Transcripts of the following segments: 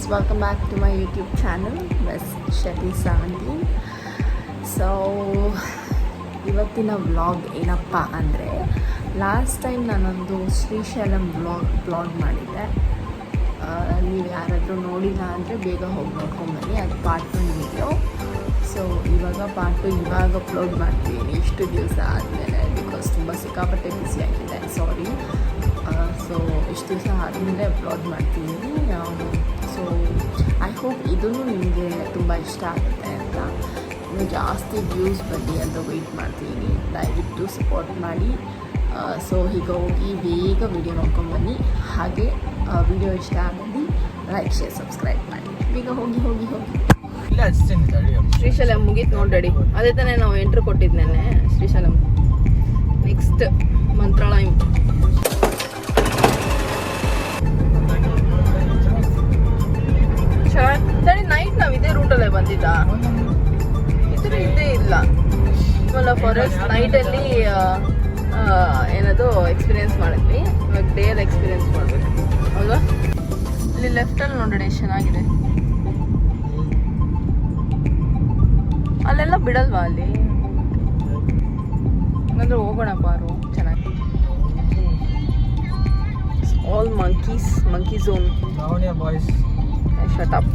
guys, welcome back to my YouTube channel, Miss Shetty17. So ಇವತ್ತಿನ vlog ಏನಪ್ಪ ಅಂದರೆ, last time ನಾನೊಂದು Srisailam vlog ಮಾಡಿದ್ದೆ. ನೀವು ಯಾರಾದರೂ ನೋಡಿಲ್ಲ ಅಂದರೆ ಬೇಗ ಹೋಗಿ ನೋಡ್ಕೊಂಬನ್ನಿ, ಅದು ಪಾರ್ಟ್ 1 ವಿಡಿಯೋ. ಸೊ ಇವಾಗ ಪಾರ್ಟ್ 2 ಇವಾಗ ಅಪ್ಲೋಡ್ ಮಾಡ್ತೀನಿ ಇಷ್ಟು ದಿವಸ ಆದಮೇಲೆ, ಬಿಕಾಸ್ ತುಂಬ ಸಿಕ್ಕಾಪಟ್ಟೆ ಬಿಸಿ ಆಗಿದೆ, ಸಾರಿ. ಸೊ ಇಷ್ಟು ದಿವಸ ಆದಮೇಲೆ ಅಪ್ಲೋಡ್ ಮಾಡ್ತೀನಿ. ಸೊ ಐ ಹೋಪ್ ಇದೂ ನಿಮಗೆ ತುಂಬ ಇಷ್ಟ ಆಗುತ್ತೆ ಅಂತ. ಇನ್ನು ಜಾಸ್ತಿ ವ್ಯೂಸ್ ಬರಲಿ ಅಂತ ವೆಯ್ಟ್ ಮಾಡ್ತೀನಿ, ದಯವಿಟ್ಟು ಸಪೋರ್ಟ್ ಮಾಡಿ. ಸೊ ಈಗ ಹೋಗಿ ಬೇಗ ವಿಡಿಯೋ ನೋಡ್ಕೊಂಡ್ಬನ್ನಿ. ಹಾಗೆ ವಿಡಿಯೋ ಇಷ್ಟ ಆದಲ್ಲಿ ಲೈಕ್, ಶೇರ್, ಸಬ್ಸ್ಕ್ರೈಬ್ ಮಾಡಿ. ಬೇಗ ಹೋಗಿ. ಶ್ರೀಶೈಲಂ ಮುಗೀತು ನೋಡ್ರಿ. ಅದೇ ತಾನೇ ನಾವು ಎಂಟ್ರಿ ಕೊಟ್ಟಿದ್ದೇನೆ ಶ್ರೀಶೈಲಂ. ನೆಕ್ಸ್ಟ್ ಮಂತ್ರಾಲಯಂ. ಸರಿ, ನೈಟ್ ನಾವು ಇದೇ ರೂಟಲ್ಲೇ ಬಂದಿದ್ದ, ಇದೇ ಇಲ್ಲ ಇವಾಗ ಫಾರೆಸ್ಟ್ ನೈಟಲ್ಲಿ ಏನದು ಎಕ್ಸ್ಪೀರಿಯೆನ್ಸ್ ಮಾಡಿದ್ವಿ. ಇವಾಗ ಡೇಯಲ್ಲಿ ಎಕ್ಸ್ಪೀರಿಯೆನ್ಸ್ ಮಾಡಬೇಕು ಹೌದಾ. ಇಲ್ಲಿ ಲೆಫ್ಟಲ್ಲಿ ನೋಡೋಣ ಎಷ್ಟು ಚೆನ್ನಾಗಿದೆ. ಅಲ್ಲೆಲ್ಲ ಬಿಡಲ್ವಾ ಅಲ್ಲಿ? ಹಂಗಂದ್ರೆ ಹೋಗೋಣ ಬಾರು, ಚೆನ್ನಾಗಿ. All monkey zone. Shut up.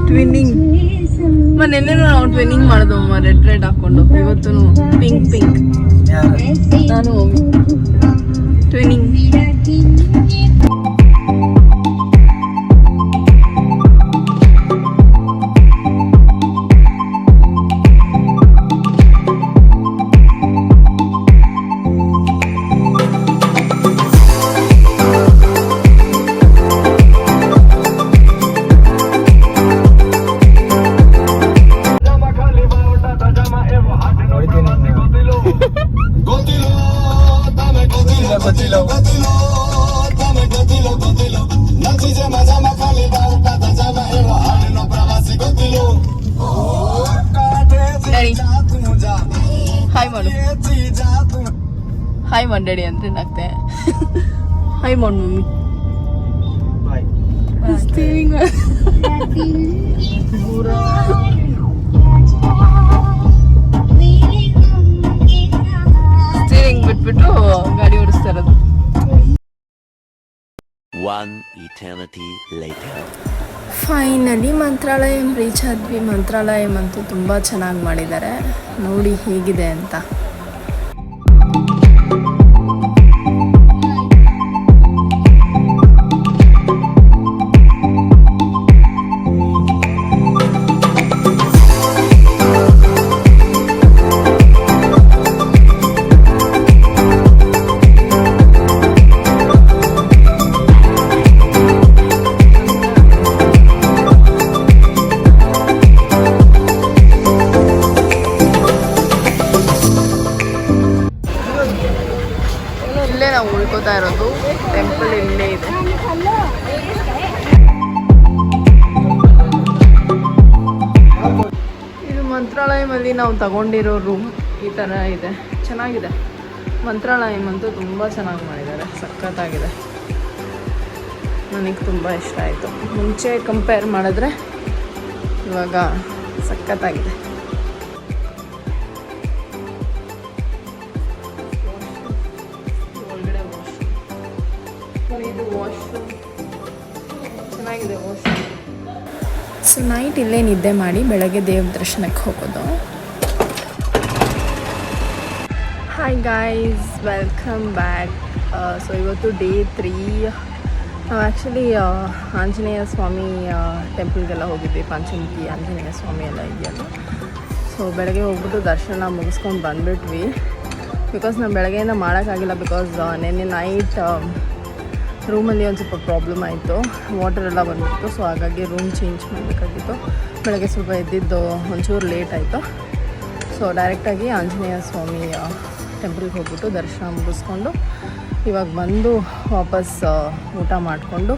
Twinning ನೆನ್ನೆ ನಾವು ಟ್ವಿನ್ನಿಂಗ್ ಮಾಡಿದ್ವು ರೆಡ್ ಹಾಕೊಂಡು. ಇವತ್ತು ಪಿಂಕ್ ನಾನು ಟ್ವಿನ್ನಿಂಗ್. ಹಾಯ್ ಮಂಡಳಿ ಅಂತ ಏನಾಗ್ತೆ. ಹಾಯ್ ಮಾಡು ಮಮ್ಮಿ. ಸ್ಟೀರಿಂಗ್ ಬಿಟ್ಬಿಟ್ಟು ಗಾಡಿ ಓಡಿಸ್ತಾ ಇರೋದು. ಫೈನಲಿ ಮಂತ್ರಾಲಯಂ ರೀಚ್ ಆದ್ವಿ. ಮಂತ್ರಾಲಯಂ ಅಂತೂ ತುಂಬ ಚೆನ್ನಾಗಿ ಮಾಡಿದ್ದಾರೆ, ನೋಡಿ ಹೇಗಿದೆ ಅಂತ. ನಾವು ಉಳ್ಕೋತಾ ಇರೋದು, ಟೆಂಪಲ್ ಇಲ್ಲೇ ಇದೆ. ಇದು ಮಂತ್ರಾಲಯಮಲ್ಲಿ ನಾವು ತಗೊಂಡಿರೋ ರೂಮ್ ಈ ಥರ ಇದೆ, ಚೆನ್ನಾಗಿದೆ. ಮಂತ್ರಾಲಯಂ ಅಂತೂ ತುಂಬ ಚೆನ್ನಾಗಿ ಮಾಡಿದ್ದಾರೆ, ಸಖತ್ತಾಗಿದೆ. ನನಗೆ ತುಂಬ ಇಷ್ಟ ಆಯಿತು. ಮುಂಚೆ ಕಂಪೇರ್ ಮಾಡಿದ್ರೆ ಇವಾಗ ಸಖತ್ತಾಗಿದೆ. ಚೆನ್ನಾಗಿದೆ ವಾಶ್ರೂಮ್. ಸೊ ನೈಟ್ ಇಲ್ಲೇ ನಿದ್ದೆ ಮಾಡಿ ಬೆಳಗ್ಗೆ ದೇವ್ರ ದರ್ಶನಕ್ಕೆ ಹೋಗೋದು. Hi guys, welcome back. So ಇವತ್ತು ಡೇ 3. ನಾವು ಆ್ಯಕ್ಚುಲಿ ಆಂಜನೇಯ ಸ್ವಾಮಿ ಟೆಂಪಲ್ಗೆಲ್ಲ ಹೋಗಿದ್ವಿ. ಪಂಚಮುಖಿ ಆಂಜನೇಯ ಸ್ವಾಮಿ ಎಲ್ಲ ಇದೆಯಲ್ಲ. ಸೊ ಬೆಳಗ್ಗೆ ಹೋಗ್ಬಿಟ್ಟು ದರ್ಶನ ಮುಗಿಸ್ಕೊಂಡು ಬಂದುಬಿಟ್ವಿ. ಬಿಕಾಸ್ ನಾವು ಬೆಳಗ್ಗೆಯಿಂದ ಮಾಡೋಕ್ಕಾಗಿಲ್ಲ, ಬಿಕಾಸ್ ನೆನ್ನೆ ನೈಟ್ ರೂಮಲ್ಲಿ ಒಂದು ಸ್ವಲ್ಪ ಪ್ರಾಬ್ಲಮ್ ಆಯಿತು, ವಾಟರ್ ಎಲ್ಲ ಬಂದ್ಬಿಟ್ಟು. ಸೊ ಹಾಗಾಗಿ ರೂಮ್ ಚೇಂಜ್ ಮಾಡಬೇಕಾಗಿತ್ತು. ಬೆಳಗ್ಗೆ ಸ್ವಲ್ಪ ಎದ್ದಿದ್ದು ಒಂಚೂರು ಲೇಟ್ ಆಯಿತು. ಸೊ ಡೈರೆಕ್ಟಾಗಿ ಆಂಜನೇಯ ಸ್ವಾಮಿ ಟೆಂಪಲ್ಗೆ ಹೋಗ್ಬಿಟ್ಟು ದರ್ಶನ ಮುಗಿಸ್ಕೊಂಡು ಇವಾಗ ಬಂದು ವಾಪಸ್ ಊಟ ಮಾಡಿಕೊಂಡು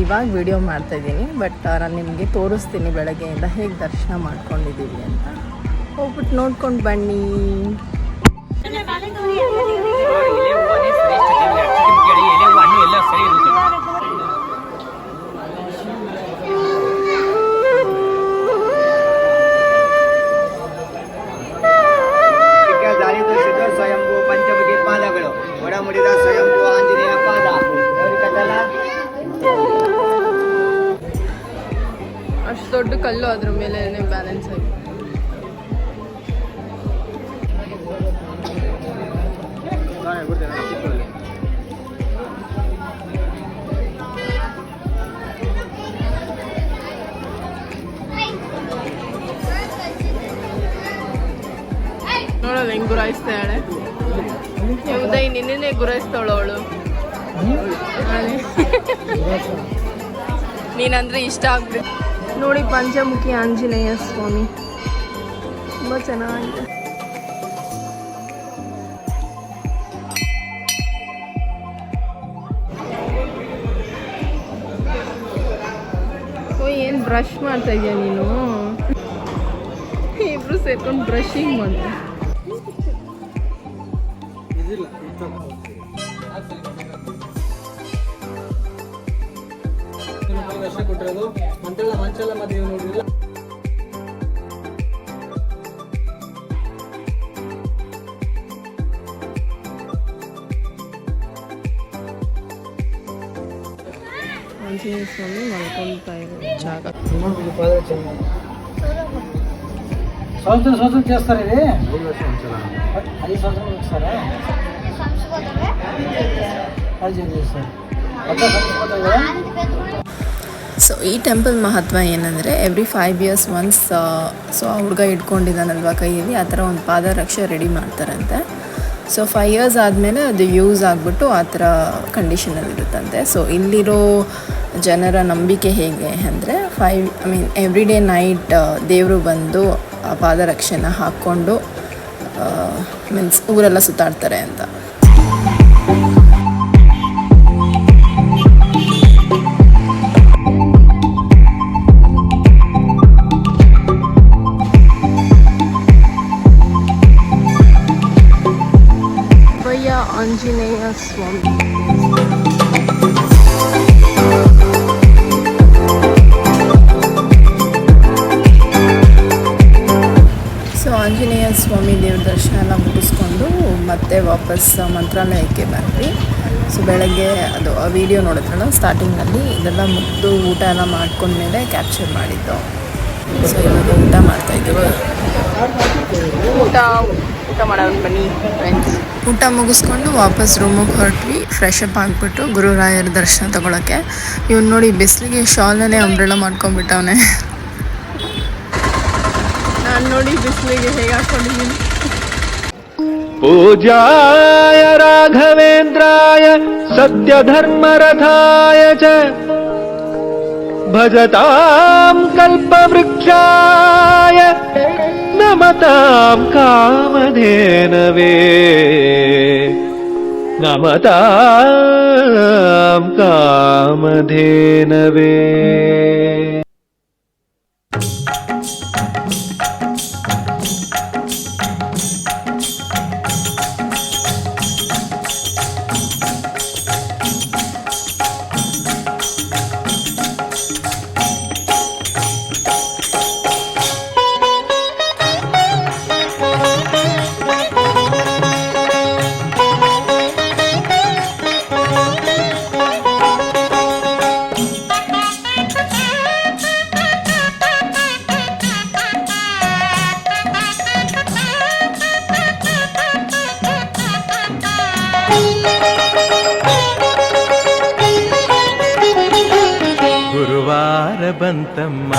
ಇವಾಗ ವಿಡಿಯೋ ಮಾಡ್ತಾಯಿದ್ದೀನಿ. ಬಟ್ ನಾನು ನಿಮಗೆ ತೋರಿಸ್ತೀನಿ ಬೆಳಗ್ಗೆಯಿಂದ ಹೇಗೆ ದರ್ಶನ ಮಾಡ್ಕೊಂಡಿದ್ದೀವಿ ಅಂತ. ಹೋಗ್ಬಿಟ್ಟು ನೋಡ್ಕೊಂಡು ಬನ್ನಿ. ಸ್ವಯಂಭೂ ಪಂಚಮುಖಿ ಪಾದಗಳು ಒಡಮುಡಿದ ಸ್ವಯಂಭೂ ಆಂಜನೇಯ ಪಾದ. ಅಷ್ಟು ದೊಡ್ಡ ಕಲ್ಲು ಅದ್ರ ಮೇಲೆ ಬ್ಯಾಲೆನ್ಸ್ ಆಗಿ ನೋಡೋದು ಹೆಂಗೆ ಗುರಾಯಿಸ್ತಾಳೆ. ಉದಯ್ ನಿನ್ನೆ ಗುರಾಯಿಸ್ತಾಳು ಅವಳು. ನೀನಂದ್ರೆ ಇಷ್ಟ ಆಗ್ಬೇಕು ನೋಡಿ. ಪಂಚಮುಖಿ ಆಂಜನೇಯ ಸ್ವಾಮಿ ತುಂಬ ಚೆನ್ನಾಗಿದೆ. ಓ ಏನು ಬ್ರಷ್ ಮಾಡ್ತಾ ಇದೀಯ ನೀನು? ಇಬ್ರು ಸೇರ್ಕೊಂಡು ಬ್ರಷಿಂಗ್ ಮಾಡ್ತಾರೆ. ಮಂಚಲ್ಲ ಮದುವೆ ನೋಡಿಲ್ಲ. ಆಂಜನೇಯ ಸ್ವಾಮಿ ಮಲ್ಕೊಳ್ತಾ ಇರೋ ಜಾಗ. సంవత్సరం చేస్తారు. ఇది 5 సంవత్సరాలు చేస్తారా? అది చేస్తారు. ಸೊ ಈ ಟೆಂಪಲ್ ಮಹತ್ವ ಏನಂದರೆ ಎವ್ರಿ 5 years ಒನ್ಸ್ ಸೊ ಆ ಹುಡುಗ ಇಟ್ಕೊಂಡಿದ್ದಾನಲ್ವ ಕೈಯಲ್ಲಿ, ಆ ಥರ ಒಂದು ಪಾದರಕ್ಷೆ ರೆಡಿ ಮಾಡ್ತಾರಂತೆ. ಸೊ 5 years ಆದಮೇಲೆ ಅದು ಯೂಸ್ ಆಗಿಬಿಟ್ಟು ಆ ಥರ ಕಂಡೀಷನಲ್ಲಿರುತ್ತಂತೆ. ಸೊ ಇಲ್ಲಿರೋ ಜನರ ನಂಬಿಕೆ ಹೇಗೆ ಅಂದರೆ ಎವ್ರಿ ಡೇ ನೈಟ್ ದೇವರು ಬಂದು ಆ ಪಾದರಕ್ಷೆನ ಹಾಕ್ಕೊಂಡು ಮೀನ್ಸ್ ಊರೆಲ್ಲ ಸುತ್ತಾಡ್ತಾರೆ ಅಂತ. ಆಂಜನೇಯ ಸ್ವಾಮಿ ಸೊ ಆಂಜನೇಯ ಸ್ವಾಮಿ ದೇವ್ರ ದರ್ಶನ ಎಲ್ಲ ಮುಗಿಸ್ಕೊಂಡು ಮತ್ತೆ ವಾಪಸ್ ಮಂತ್ರಾಲಯಕ್ಕೆ ಬಂದ್ವಿ. ಸೊ ಬೆಳಗ್ಗೆ ಅದು ಆ ವಿಡಿಯೋ ನೋಡಿದ್ರಲ್ಲ ಸ್ಟಾರ್ಟಿಂಗ್ನಲ್ಲಿ, ಇದೆಲ್ಲ ಮುಗಿದು ಊಟ ಎಲ್ಲ ಮಾಡ್ಕೊಂಡ್ಮೇಲೆ ಕ್ಯಾಪ್ಚರ್ ಮಾಡಿದ್ದು. ಸೊ ಇವಾಗ ಊಟ ಮಾಡ್ತಾಯಿದ್ದೀವಿ. ಊಟ ಮಾಡೋಣ ಬನ್ನಿ ಫ್ರೆಂಡ್ಸ್. ಊಟ ಮುಗಿಸ್ಕೊಂಡು ವಾಪಸ್ ರೂಮಿಗೆ ಹೊರಟ್ವಿ. ಫ್ರೆಶ್ ಅಪ್ ಆಗಿಬಿಟ್ಟು ಗುರುರಾಯರ ದರ್ಶನ ತಗೊಳಕ್ಕೆ. ಇವ್ನು ನೋಡಿ ಬಿಸಿಲಿಗೆ ಶಾಲನ್ನೇ ಅಂಬ್ರೆಲ್ಲ ಮಾಡ್ಕೊಂಡ್ಬಿಟ್ಟವನೆ. ನಾನು ನೋಡಿ ಬಿಸಿಲಿಗೆ ಹೇಗೆ ಹಾಕೊಂಡಿದ್ದೀನಿ. ಪೂಜ್ಯಾಯ ರಾಘವೇಂದ್ರಾಯ ಸತ್ಯ ಧರ್ಮರಥಾಯ ಚ ಭಜತಾಂ ಕಲ್ಪವೃಕ್ಷಾಯ ನಮತಾಂ ಕಾಮಧೇನವೇ ನಮತಾಂ ಕಾಮಧೇನವೇ. ಗುರುವಾರ ಬಂತಮ್ಮ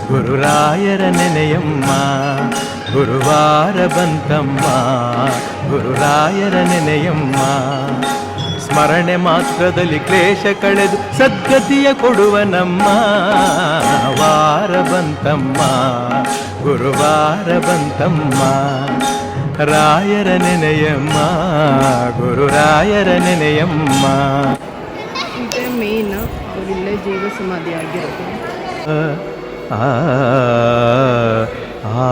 ಗುರುರಾಯರ ನೆನೆಯಮ್ಮ, ಗುರುವಾರ ಬಂತಮ್ಮ ಗುರುರಾಯರ ನೆನೆಯಮ್ಮ. ಸ್ಮರಣೆ ಮಾತ್ರದಲ್ಲಿ ಕ್ಲೇಶ ಕಳೆದು ಸದ್ಗತಿಯ ಕೊಡುವ ನಮ್ಮ ವಾರ ಬಂತಮ್ಮ ಗುರುವಾರ ಬಂತಮ್ಮ ರಾಯರ ನೆನೆಯಮ್ಮ ಗುರುರಾಯರ ನೆನೆಯಮ್ಮ. ಇದೇ ಮೇನ್ ಅವರಿಲ್ಲೇ ಜೀವ ಸಮಾಧಿ ಆಗಿರೋದು. ಆ ಆ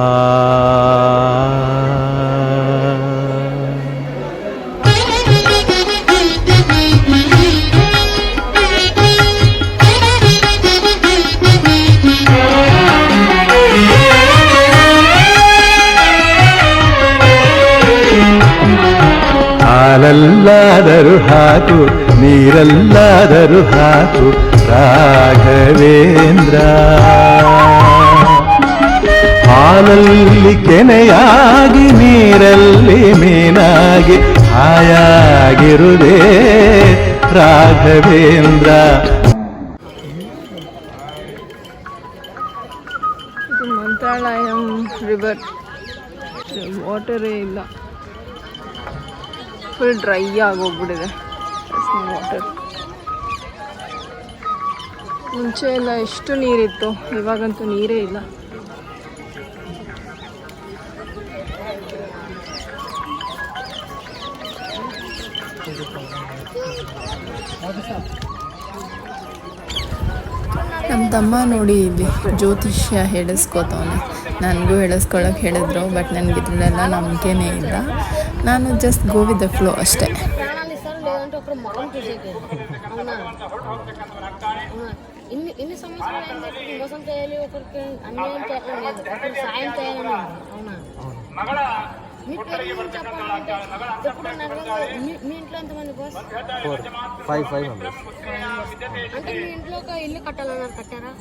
ಹಾಲಲ್ಲಾದರೂ ಹಾಕು ನೀರಲ್ಲಾದರೂ ಹಾಕು ರಾಘವೇಂದ್ರ ಹಾಲಲ್ಲಿ ಕೆನೆಯಾಗಿ ನೀರಲ್ಲಿ ಮೀನಾಗಿ ಹಾಯಾಗಿರುವುದೇ ರಾಘವೇಂದ್ರ. ಇದು ಮಂತ್ರಾಲಯಂ ರಿವರ್, ವಾಟರೇ ಇಲ್ಲ, ಫುಲ್ ಡ್ರೈ ಆಗೋಗ್ಬಿಟ್ಟಿದೆ ವಾಟರ್. ಮುಂಚೆ ಎಲ್ಲ ಎಷ್ಟು ನೀರಿತ್ತು, ಇವಾಗಂತೂ ನೀರೇ ಇಲ್ಲ. ನಮ್ಮ ತಮ್ಮ ನೋಡಿ ಇಲ್ಲಿ ಜ್ಯೋತಿಷ್ಯ ಹೇಳಿಸ್ಕೋತವನೆ. ನನಗೂ ಹೇಳಿಸ್ಕೊಳಕ್ಕೆ ಹೇಳಿದ್ರು, ಬಟ್ ನನಗೆ ಇದರಲ್ಲೆಲ್ಲ ನಂಬಿಕೆನೇ ಇಲ್ಲ. ನಾನು just go with the flow అಷ್ಟೇ. ఇన్ని సంవత్సరాలు మోసం చేయాలి, ఒకరికి అన్యాయం చేయాలని లేదు, ఒకరికి సాయం చేయాలని ఉంది. అవునా? మీ పేరు చెప్పాలంటే ఎప్పుడు మీ ఇంట్లో ఎంతమంది బాస్? 5 members. అంటే మీ ఇంట్లో ఒక ఇల్లు కట్టాలన్నారు, కట్టారా?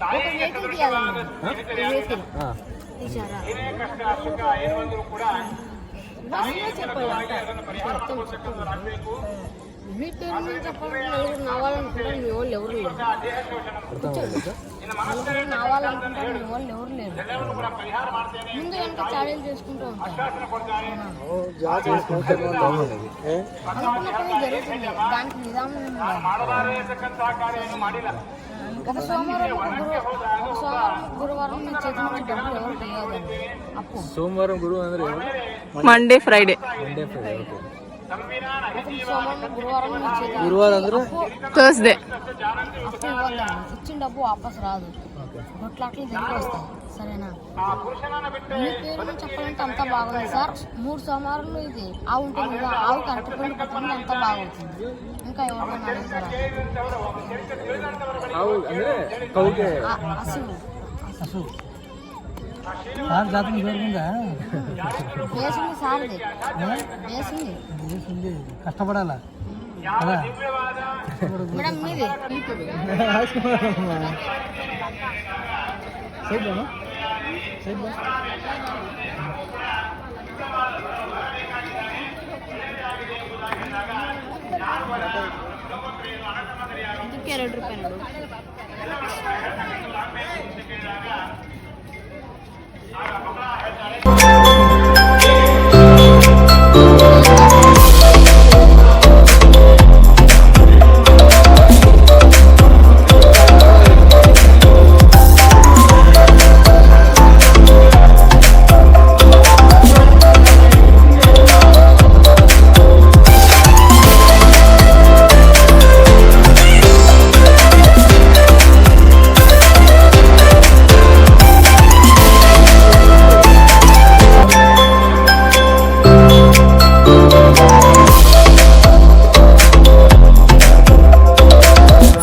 ఒక వెహికల్ తీయాలన్నారు, వెహికల్ తీసారా? బస్సులో చెప్పాలి. మీ పేరు మీద చెప్పాలంటే నలుగురు నావాలనుకుంటారు, మీ వాళ్ళు ఎవరు లేరు. నలుగురు నావాలనుకుంటారు, మీ వాళ్ళు ఎవరు లేరు. ముందు వెనక చాడీలు చేసుకుంటూ ఉంటారు. అనుకున్నప్పుడు జరుగుతుంది, దానికి నిదానం ఒక సోమవారం గురువారం మీ చేతి నుంచి డబ్బులు ఎవరు తెలియదండి. అప్పు సోమవారం గురువు ಅಂದ್ರೆ ಮಂಡೇ ಫ್ರೈಡೆ, సోమవారం గురువారం మీ చేతి గురువారం ಅಂದ್ರೆ ಥರ್ಸ್ಡೇ అప్పు ఇవ్వాలి. ఇచ్చిన డబ్బు వాపస్ రాదు, కొట్లాట్లు తిరిగి వస్తాయి. సరేనా? మీ పేరు మీద చెప్పాలంటే అంతా బాగుంది సార్. 3 సోమవారాలు ఇది ఆవు ఉంటుంది కదా, ఆవు కరెక్ట్ పండి పెట్టండి, అంతా బాగుంటుంది. ఇంకా ఎవరైనా అడుగుతారా? వేసింది సార్ది, వేసింది. కష్టపడాలా మేడం మీది ಇದಕ್ಕೆ ₹2 ನೋಡು.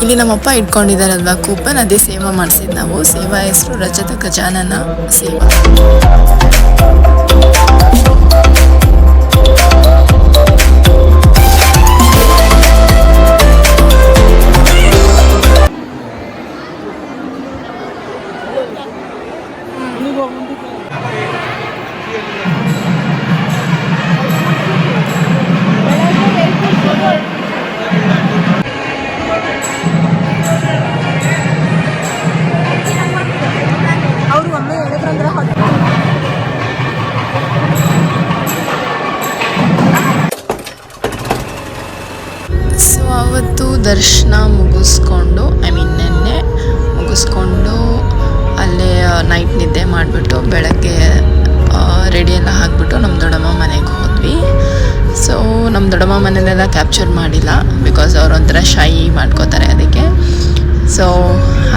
ಇಲ್ಲಿ ನಮ್ಮಪ್ಪ ಇಟ್ಕೊಂಡಿದ್ದಾರಲ್ವಾ ಕೂಪನ್, ಅದೇ ಸೇವಾ ಮಾಡಿಸಿದ್ದು ನಾವು. ಸೇವಾ ಹೆಸರು ರಜತ ಗಜಾನನ ಸೇವಾ. ಅವರು ಒಮ್ಮೆ ಹೇಳಿದ್ರಂದ್ರೆ ಊಟನ ಮುಗಿಸ್ಕೊಂಡು ನಿನ್ನೆ ಮುಗಿಸ್ಕೊಂಡು ಅಲ್ಲೇ ನೈಟ್ ನಿದ್ದೆ ಮಾಡಿಬಿಟ್ಟು ಬೆಳಗ್ಗೆ ರೆಡಿ ಎಲ್ಲ ಹಾಕ್ಬಿಟ್ಟು ನಮ್ಮ ದೊಡ್ಡಮ್ಮ ಮನೆಗೆ ಹೋದ್ವಿ. ಸೊ ನಮ್ಮ ದೊಡ್ಡಮ್ಮ ಮನೆಯಲ್ಲೆಲ್ಲ ಕ್ಯಾಪ್ಚರ್ ಮಾಡಿಲ್ಲ, ಬಿಕಾಸ್ ಅವ್ರು ಒಂಥರ ಶೈ ಮಾಡ್ಕೋತಾರೆ ಅದಕ್ಕೆ. ಸೊ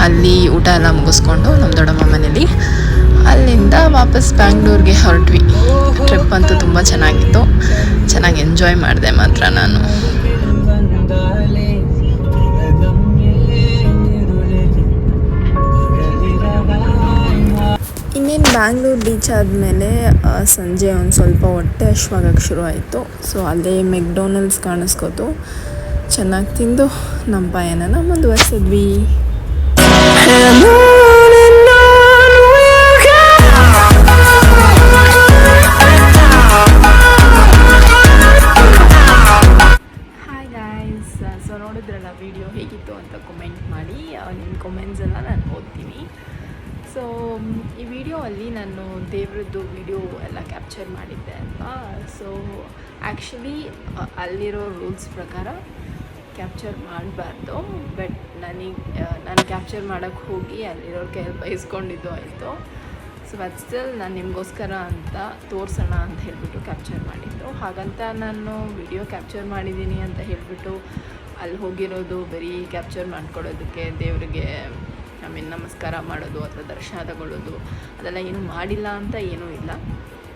ಅಲ್ಲಿ ಊಟ ಎಲ್ಲ ಮುಗಿಸ್ಕೊಂಡು ನಮ್ಮ ದೊಡ್ಡಮ್ಮ ಮನೇಲಿ ಅಲ್ಲಿಂದ ವಾಪಸ್ ಬ್ಯಾಂಗ್ಳೂರ್ಗೆ ಹೊರಟ್ವಿ. ಟ್ರಿಪ್ ಅಂತೂ ತುಂಬ ಚೆನ್ನಾಗಿತ್ತು, ಚೆನ್ನಾಗಿ ಎಂಜಾಯ್ ಮಾಡಿದೆ ಮಾತ್ರ ನಾನು. ಇನ್ನೇನು ಬ್ಯಾಂಗ್ಳೂರು ರೀಚ್ ಆದಮೇಲೆ ಸಂಜೆ ಒಂದು ಸ್ವಲ್ಪ ಹೊಟ್ಟೆ ಹಶ್ವಾಗಕ್ಕೆ ಶುರು ಆಯಿತು. ಸೊ ಅಲ್ಲೇ ಮೆಕ್ಡೊನಲ್ಡ್ಸ್ ಕಾಣಿಸ್ಕೋತು, ಚೆನ್ನಾಗಿ ತಿಂದು ನಮ್ಮ ಪಯಣನ ಮುಂದುವರಿಸಿದ್ವಿ. ಹಾಯ್ ಗಾಯ್ಸ್, ಸೊ ನೋಡಿದ್ರಲ್ಲ ವಿಡಿಯೋ ಹೇಗಿತ್ತು ಅಂತ ಕಮೆಂಟ್ ಮಾಡಿ. ನಿಮ್ಮ ಕಮೆಂಟ್ಸ್ ಎಲ್ಲ ನಾನು ಓದ್ತೀನಿ. ಸೊ ಈ ವಿಡಿಯೋ ಅಲ್ಲಿ ನಾನು ದೇವ್ರದ್ದು ವಿಡಿಯೋ ಎಲ್ಲ ಕ್ಯಾಪ್ಚರ್ ಮಾಡಿದ್ದೆ ಅಲ್ವಾ. ಸೊ ಆ್ಯಕ್ಚುಲಿ ಅಲ್ಲಿರೋ ರೂಲ್ಸ್ ಪ್ರಕಾರ ಕ್ಯಾಪ್ಚರ್ ಮಾಡಬಾರ್ದು, ಬಟ್ ನಾನು ಕ್ಯಾಪ್ಚರ್ ಮಾಡೋಕ್ಕೆ ಹೋಗಿ ಅಲ್ಲಿರೋರ ಕೈಯಲ್ಲಿ ಬಯಸ್ಕೊಂಡಿದ್ದು ಆಯಿತು. ಸೊ ಬಟ್ ಸ್ಟಿಲ್ ನಾನು ನಿಮಗೋಸ್ಕರ ಅಂತ ತೋರಿಸೋಣ ಅಂತ ಹೇಳಿಬಿಟ್ಟು ಕ್ಯಾಪ್ಚರ್ ಮಾಡಿದ್ದು. ಹಾಗಂತ ನಾನು ವಿಡಿಯೋ ಕ್ಯಾಪ್ಚರ್ ಮಾಡಿದ್ದೀನಿ ಅಂತ ಹೇಳಿಬಿಟ್ಟು ಅಲ್ಲಿ ಹೋಗಿರೋದು ಬರೀ ಕ್ಯಾಪ್ಚರ್ ಮಾಡ್ಕೊಳ್ಳೋದಕ್ಕೆ ದೇವರಿಗೆ ನಮಸ್ಕಾರ ಮಾಡೋದು ಅಥವಾ ದರ್ಶನ ತಗೊಳ್ಳೋದು ಅದೆಲ್ಲ ಏನೂ ಮಾಡಿಲ್ಲ ಅಂತ ಏನೂ ಇಲ್ಲ.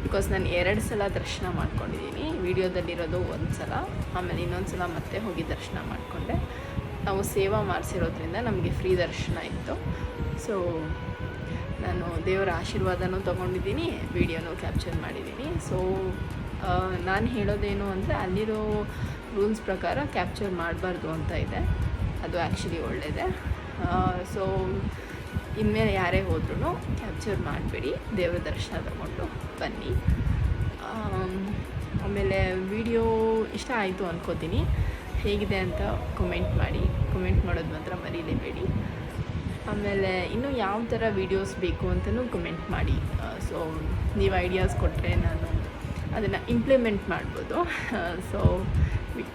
ಬಿಕಾಸ್ ನಾನು 2 ಸಲ ದರ್ಶನ ಮಾಡ್ಕೊಂಡಿದ್ದೀನಿ. ವಿಡಿಯೋದಲ್ಲಿರೋದು 1 ಸಲ, ಆಮೇಲೆ ಇನ್ನೊಂದು ಸಲ ಮತ್ತೆ ಹೋಗಿ ದರ್ಶನ ಮಾಡಿಕೊಂಡೆ. ನಾವು ಸೇವಾ ಮಾಡಿಸಿರೋದ್ರಿಂದ ನಮಗೆ ಫ್ರೀ ದರ್ಶನ ಇತ್ತು. ಸೊ ನಾನು ದೇವರ ಆಶೀರ್ವಾದನೂ ತೊಗೊಂಡಿದ್ದೀನಿ, ವಿಡಿಯೋನೂ ಕ್ಯಾಪ್ಚರ್ ಮಾಡಿದ್ದೀನಿ. ಸೊ ನಾನು ಹೇಳೋದೇನು ಅಂದರೆ ಅಲ್ಲಿರೋ ರೂಲ್ಸ್ ಪ್ರಕಾರ ಕ್ಯಾಪ್ಚರ್ ಮಾಡಬಾರ್ದು ಅಂತ ಇದೆ. ಅದು ಆ್ಯಕ್ಚುಲಿ ಒಳ್ಳೆಯದೇ. ಸೊ ಇನ್ಮೇಲೆ ಯಾರೇ ಹೋದ್ರೂ ಕ್ಯಾಪ್ಚರ್ ಮಾಡಬೇಡಿ, ದೇವರ ದರ್ಶನ ತಗೊಂಡು ಬನ್ನಿ. ಆಮೇಲೆ ವಿಡಿಯೋ ಇಷ್ಟ ಆಯಿತು ಅಂದ್ಕೋತೀನಿ. ಹೇಗಿದೆ ಅಂತ ಕಮೆಂಟ್ ಮಾಡಿ, ಕಮೆಂಟ್ ಮಾಡೋದು ಮಾತ್ರ ಮರೀಲೇಬೇಡಿ. ಆಮೇಲೆ ಇನ್ನೂ ಯಾವ ಥರ ವೀಡಿಯೋಸ್ ಬೇಕು ಅಂತಲೂ ಕಮೆಂಟ್ ಮಾಡಿ. ಸೊ ನೀವು ಐಡಿಯಾಸ್ ಕೊಟ್ಟರೆ ನಾನು ಅದನ್ನು ಇಂಪ್ಲಿಮೆಂಟ್ ಮಾಡ್ಬೋದು. ಸೊ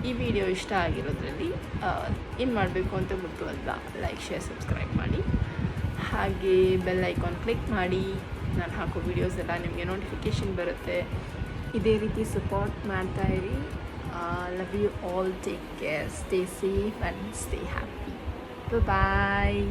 ಈ ವಿಡಿಯೋ ಇಷ್ಟ ಆಗಿರೋದ್ರಲ್ಲಿ ಏನು ಮಾಡಬೇಕು ಅಂತ ಗೊತ್ತು ಅಲ್ವಾ, ಲೈಕ್, ಶೇರ್, ಸಬ್ಸ್ಕ್ರೈಬ್ ಮಾಡಿ. ಹಾಗೆ ಬೆಲ್ ಐಕಾನ್ ಕ್ಲಿಕ್ ಮಾಡಿ. ನಾನು ಹಾಕೋ ವೀಡಿಯೋಸ್ ಎಲ್ಲ ನಿಮಗೆ ನೋಟಿಫಿಕೇಷನ್ ಬರುತ್ತೆ. ಇದೇ ರೀತಿ ಸಪೋರ್ಟ್ ಮಾಡ್ತಾಯಿರಿ. Love you all, take care, stay safe and stay happy. Bye.